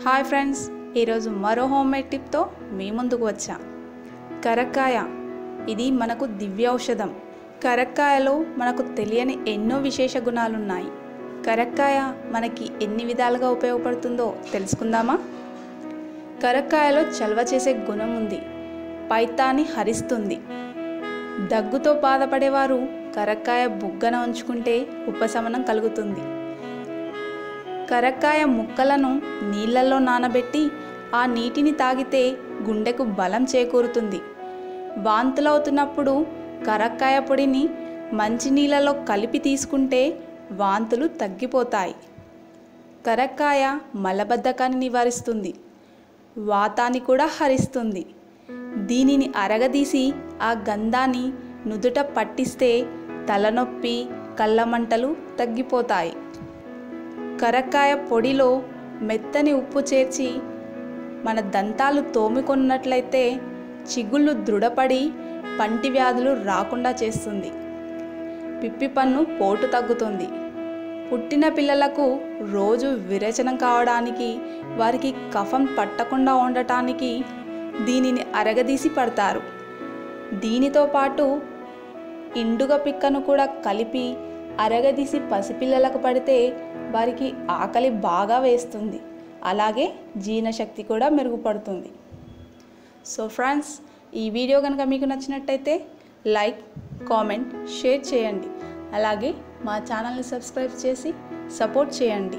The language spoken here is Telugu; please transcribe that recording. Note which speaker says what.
Speaker 1: హాయ్ ఫ్రెండ్స్, ఈరోజు మరో హోమ్ మేడ్ టిప్తో మీ ముందుకు వచ్చా. కరక్కాయ ఇది మనకు దివ్య ఔషధం. కరక్కాయలో మనకు తెలియని ఎన్నో విశేష గుణాలున్నాయి. కరక్కాయ మనకి ఎన్ని విధాలుగా ఉపయోగపడుతుందో తెలుసుకుందామా? కరక్కాయలో చలవ చేసే గుణం ఉంది. పైత్యాన్ని హరిస్తుంది. దగ్గుతో బాధపడేవారు కరక్కాయ బుగ్గన ఉంచుకుంటే ఉపశమనం కలుగుతుంది. కరక్కాయ ముక్కలను నీళ్ళల్లో నానబెట్టి ఆ నీటిని తాగితే గుండెకు బలం చేకూరుతుంది. వాంతులవుతున్నప్పుడు కరక్కాయ పొడిని మంచినీళ్ళలో కలిపి తీసుకుంటే వాంతులు తగ్గిపోతాయి. కరక్కాయ మలబద్ధకాన్ని నివారిస్తుంది. వాతాన్ని కూడా హరిస్తుంది. దీనిని అరగదీసి ఆ గంధాన్ని నుదుట పట్టిస్తే తలనొప్పి, కళ్ళమంటలు తగ్గిపోతాయి. కరక్కాయ పొడిలో మెత్తని ఉప్పు చేర్చి మన దంతాలు తోముకున్నట్లయితే చిగుళ్ళు దృఢపడి పంటి వ్యాధులు రాకుండా చేస్తుంది. పిప్పి పన్ను పోటు తగ్గుతుంది. పుట్టిన పిల్లలకు రోజు విరేచనం కావడానికి, వారికి కఫం పట్టకుండా ఉండటానికి దీనిని అరగదీసి పడతారు. దీనితో పాటు ఇండుగ పిక్కను కూడా కలిపి అరగదీసి పసిపిల్లలకు పడితే వారికి ఆకలి బాగా వేస్తుంది. అలాగే జీర్ణశక్తి కూడా మెరుగుపడుతుంది. సో ఫ్రెండ్స్, ఈ వీడియో కనుక మీకు నచ్చినట్టయితే లైక్, కామెంట్, షేర్ చేయండి. అలాగే మా ఛానల్ని సబ్స్క్రైబ్ చేసి సపోర్ట్ చేయండి.